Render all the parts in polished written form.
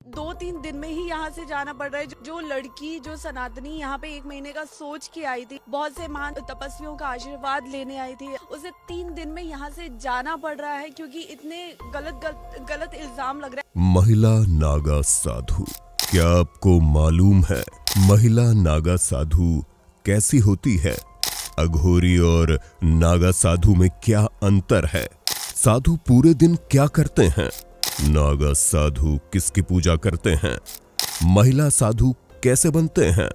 2-3 दिन में ही यहाँ से जाना पड़ रहा है। जो लड़की, जो सनातनी यहाँ पे 1 महीने का सोच के आई थी, बहुत से महान तपस्वियों का आशीर्वाद लेने आई थी, उसे 3 दिन में यहाँ से जाना पड़ रहा है क्योंकि इतने गलत इल्जाम लग रहा है। महिला नागा साधु, क्या आपको मालूम है महिला नागा साधु कैसी होती है? अघोरी और नागा साधु में क्या अंतर है? साधु पूरे दिन क्या करते हैं? नागा साधु किसकी पूजा करते हैं? महिला साधु कैसे बनते हैं?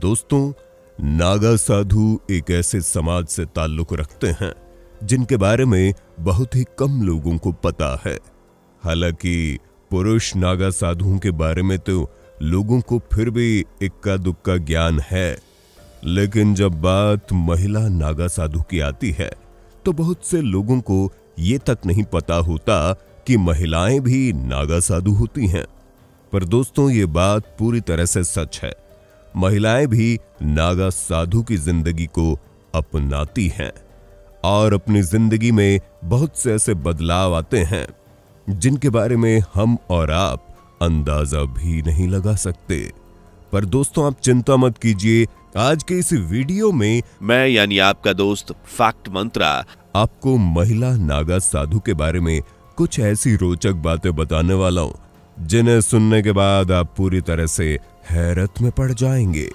दोस्तों, नागा साधु एक ऐसे समाज से ताल्लुक रखते हैं जिनके बारे में बहुत ही कम लोगों को पता है। हालांकि पुरुष नागा साधुओं के बारे में तो लोगों को फिर भी इक्का दुक्का ज्ञान है, लेकिन जब बात महिला नागा साधु की आती है तो बहुत से लोगों को ये तक नहीं पता होता कि महिलाएं भी नागा साधु होती हैं। पर दोस्तों, ये बात पूरी तरह से सच है। महिलाएं भी नागा साधु की जिंदगी को अपनाती हैं और अपनी जिंदगी में बहुत से ऐसे बदलाव आते हैं जिनके बारे में हम और आप अंदाजा भी नहीं लगा सकते। पर दोस्तों, आप चिंता मत कीजिए, आज के इस वीडियो में मैं यानी आपका दोस्त फैक्ट मंत्रा आपको महिला नागा साधु के बारे में कुछ ऐसी रोचक बातें बताने वाला हूं जिन्हें सुनने के बाद आप पूरी तरह से हैरत में पड़ जाएंगे।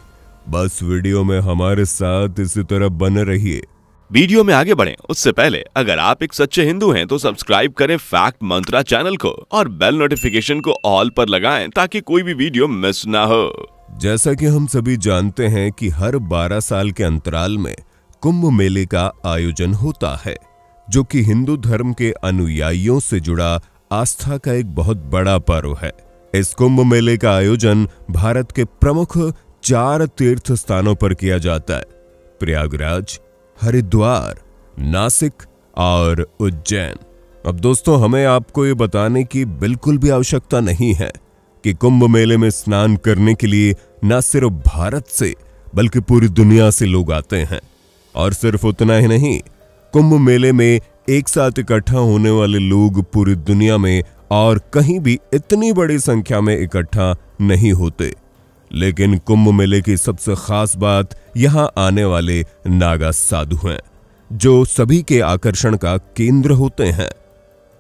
बस वीडियो में हमारे साथ इसी तरह बने रहिए। वीडियो में आगे बढ़ें उससे पहले अगर आप एक सच्चे हिंदू हैं तो सब्सक्राइब करें फैक्ट मंत्रा चैनल को और बेल नोटिफिकेशन को ऑल पर लगाएं ताकि कोई भी वीडियो मिस ना हो। जैसा कि हम सभी जानते हैं कि हर 12 साल के अंतराल में कुंभ मेले का आयोजन होता है, जो कि हिंदू धर्म के अनुयायियों से जुड़ा आस्था का एक बहुत बड़ा पर्व है। इस कुंभ मेले का आयोजन भारत के प्रमुख 4 तीर्थ स्थानों पर किया जाता है: प्रयागराज, हरिद्वार, नासिक और उज्जैन। अब दोस्तों, हमें आपको ये बताने की बिल्कुल भी आवश्यकता नहीं है कि कुंभ मेले में स्नान करने के लिए न सिर्फ भारत से बल्कि पूरी दुनिया से लोग आते हैं। और सिर्फ उतना ही नहीं, कुंभ मेले में एक साथ इकट्ठा होने वाले लोग पूरी दुनिया में और कहीं भी इतनी बड़ी संख्या में इकट्ठा नहीं होते। लेकिन कुंभ मेले की सबसे खास बात यहां आने वाले नागा साधु हैं, जो सभी के आकर्षण का केंद्र होते हैं।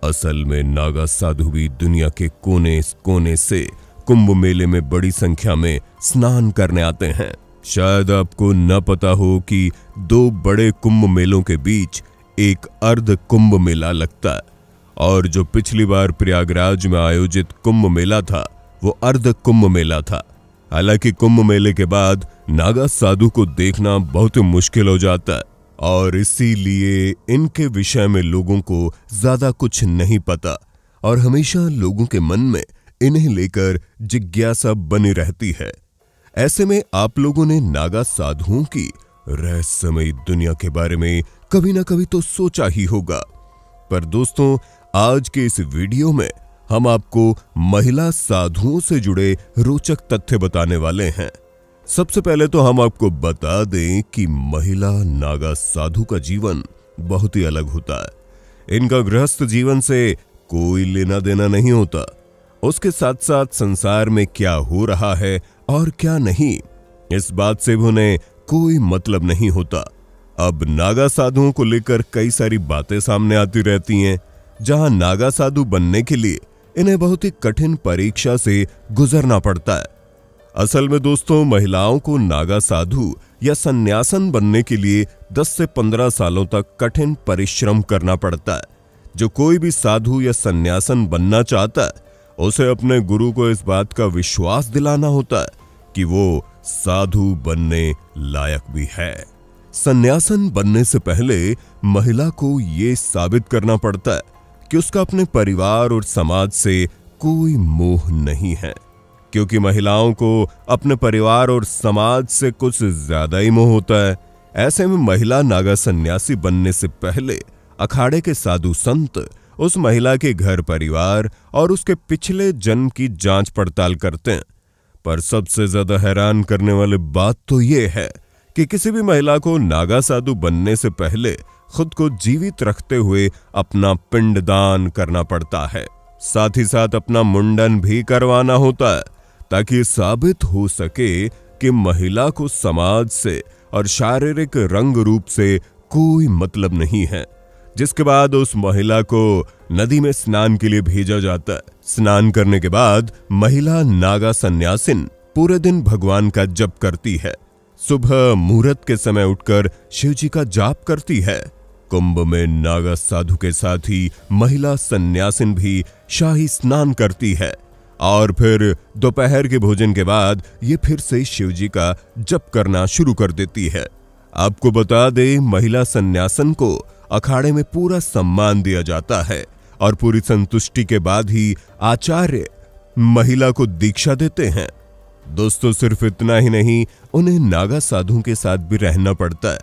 असल में नागा साधु भी दुनिया के कोने कोने से कुंभ मेले में बड़ी संख्या में स्नान करने आते हैं। शायद आपको न पता हो कि 2 बड़े कुंभ मेलों के बीच एक अर्ध कुंभ मेला लगता है, और जो पिछली बार प्रयागराज में आयोजित कुंभ मेला था वो अर्ध कुंभ मेला था। हालांकि कुंभ मेले के बाद नागा साधु को देखना बहुत मुश्किल हो जाता है और इसीलिए इनके विषय में लोगों को ज्यादा कुछ नहीं पता और हमेशा लोगों के मन में इन्हें लेकर जिज्ञासा बनी रहती है। ऐसे में आप लोगों ने नागा साधुओं की रहस्यमयी दुनिया के बारे में कभी ना कभी तो सोचा ही होगा। पर दोस्तों, आज के इस वीडियो में हम आपको महिला साधुओं से जुड़े रोचक तथ्य बताने वाले हैं। सबसे पहले तो हम आपको बता दें कि महिला नागा साधु का जीवन बहुत ही अलग होता है। इनका गृहस्थ जीवन से कोई लेना देना नहीं होता। उसके साथ साथ संसार में क्या हो रहा है और क्या नहीं, इस बात से भी उन्हें कोई मतलब नहीं होता। अब नागा साधुओं को लेकर कई सारी बातें सामने आती रहती हैं, जहां नागा साधु बनने के लिए इन्हें बहुत ही कठिन परीक्षा से गुजरना पड़ता है। असल में दोस्तों, महिलाओं को नागा साधु या सन्यासन बनने के लिए 10 से 15 सालों तक कठिन परिश्रम करना पड़ता है। जो कोई भी साधु या सन्यासन बनना चाहता है, उसे अपने गुरु को इस बात का विश्वास दिलाना होता है कि वो साधु बनने लायक भी है। सन्यासन बनने से पहले महिला को ये साबित करना पड़ता है कि उसका अपने परिवार और समाज से कोई मोह नहीं है, क्योंकि महिलाओं को अपने परिवार और समाज से कुछ ज्यादा ही मोह होता है। ऐसे में महिला नागा सन्यासी बनने से पहले अखाड़े के साधु संत उस महिला के घर परिवार और उसके पिछले जन्म की जांच पड़ताल करते हैं। पर सबसे ज्यादा हैरान करने वाली बात तो ये है कि किसी भी महिला को नागा साधु बनने से पहले खुद को जीवित रखते हुए अपना पिंडदान करना पड़ता है। साथ ही साथ अपना मुंडन भी करवाना होता है, ताकि साबित हो सके कि महिला को समाज से और शारीरिक रंग रूप से कोई मतलब नहीं है। जिसके बाद उस महिला को नदी में स्नान के लिए भेजा जाता है। स्नान करने के बाद महिला नागा सन्यासिन पूरे दिन भगवान का जप करती है। सुबह मुहूर्त के समय उठकर शिवजी का जाप करती है। कुंभ में नागा साधु के साथ ही महिला सन्यासिन भी शाही स्नान करती है और फिर दोपहर के भोजन के बाद ये फिर से शिवजी का जप करना शुरू कर देती है। आपको बता दें, महिला सन्यासन को अखाड़े में पूरा सम्मान दिया जाता है और पूरी संतुष्टि के बाद ही आचार्य महिला को दीक्षा देते हैं। दोस्तों, सिर्फ इतना ही नहीं, उन्हें नागा साधुओं के साथ भी रहना पड़ता है।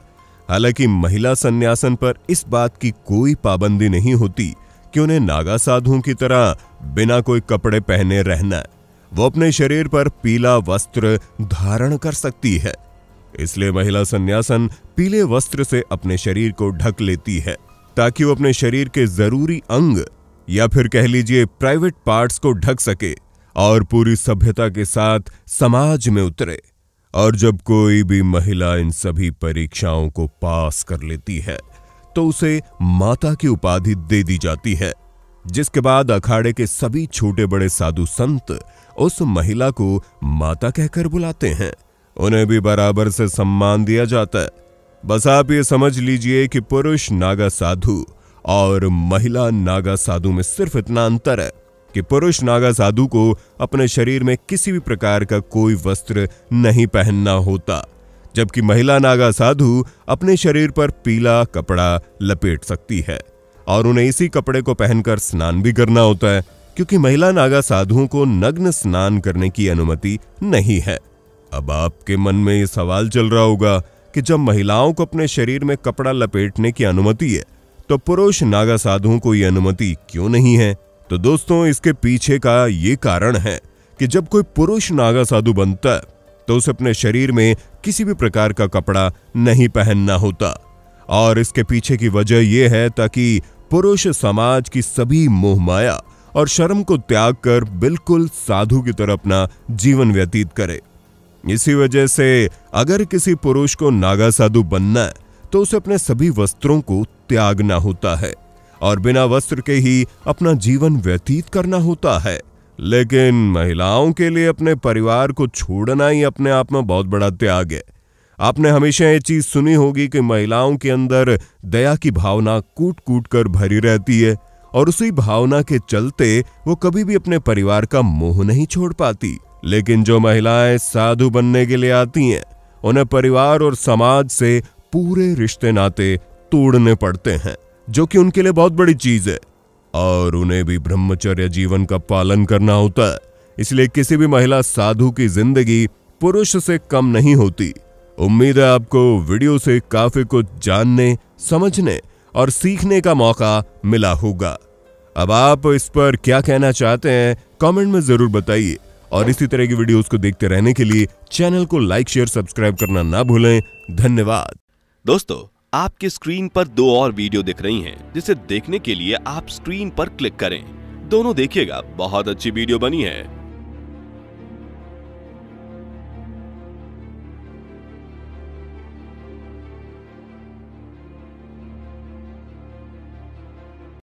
हालांकि महिला सन्यासन पर इस बात की कोई पाबंदी नहीं होती कि उन्हें नागा साधुओं की तरह बिना कोई कपड़े पहने रहना है। वो अपने शरीर पर पीला वस्त्र धारण कर सकती है। इसलिए महिला सन्यासन पीले वस्त्र से अपने शरीर को ढक लेती है, ताकि वो अपने शरीर के जरूरी अंग या फिर कह लीजिए प्राइवेट पार्ट्स को ढक सके और पूरी सभ्यता के साथ समाज में उतरे। और जब कोई भी महिला इन सभी परीक्षाओं को पास कर लेती है तो उसे माता की उपाधि दे दी जाती है, जिसके बाद अखाड़े के सभी छोटे बड़े साधु संत उस महिला को माता कहकर बुलाते हैं। उन्हें भी बराबर से सम्मान दिया जाता है। बस आप ये समझ लीजिए कि पुरुष नागा साधु और महिला नागा साधु में सिर्फ इतना अंतर है कि पुरुष नागा साधु को अपने शरीर में किसी भी प्रकार का कोई वस्त्र नहीं पहनना होता, जबकि महिला नागा साधु अपने शरीर पर पीला कपड़ा लपेट सकती है और उन्हें इसी कपड़े को पहनकर स्नान भी करना होता है, क्योंकि महिला नागा साधुओं को नग्न स्नान करने की अनुमति नहीं है। अब आपके मन में ये सवाल चल रहा होगा कि जब महिलाओं को अपने शरीर में कपड़ा लपेटने की अनुमति है तो पुरुष नागा साधुओं को ये अनुमति क्यों नहीं है? तो दोस्तों, इसके पीछे का ये कारण है कि जब कोई पुरुष नागा साधु बनता है तो उसे अपने शरीर में किसी भी प्रकार का कपड़ा नहीं पहनना होता। और इसके पीछे की वजह यह है ताकि पुरुष समाज की सभी मोह माया और शर्म को त्याग कर बिल्कुल साधु की तरह अपना जीवन व्यतीत करे। इसी वजह से अगर किसी पुरुष को नागा साधु बनना है तो उसे अपने सभी वस्त्रों को त्यागना होता है और बिना वस्त्र के ही अपना जीवन व्यतीत करना होता है। लेकिन महिलाओं के लिए अपने परिवार को छोड़ना ही अपने आप में बहुत बड़ा त्याग है। आपने हमेशा ये चीज सुनी होगी कि महिलाओं के अंदर दया की भावना कूट कूट कर भरी रहती है और उसी भावना के चलते वो कभी भी अपने परिवार का मोह नहीं छोड़ पाती। लेकिन जो महिलाएं साधु बनने के लिए आती हैं, उन्हें परिवार और समाज से पूरे रिश्ते नाते तोड़ने पड़ते हैं, जो कि उनके लिए बहुत बड़ी चीज है। और उन्हें भी ब्रह्मचर्य जीवन का पालन करना होता है। इसलिए किसी भी महिला साधु की जिंदगी पुरुष से कम नहीं होती। उम्मीद है आपको वीडियो से काफी कुछ जानने, समझने और सीखने का मौका मिला होगा। अब आप इस पर क्या कहना चाहते हैं कमेंट में जरूर बताइए और इसी तरह की वीडियोस को देखते रहने के लिए चैनल को लाइक, शेयर, सब्सक्राइब करना ना भूलें। धन्यवाद। दोस्तों, आपकी स्क्रीन पर 2 और वीडियो दिख रही हैं, जिसे देखने के लिए आप स्क्रीन पर क्लिक करें। दोनों देखिएगा, बहुत अच्छी वीडियो बनी है।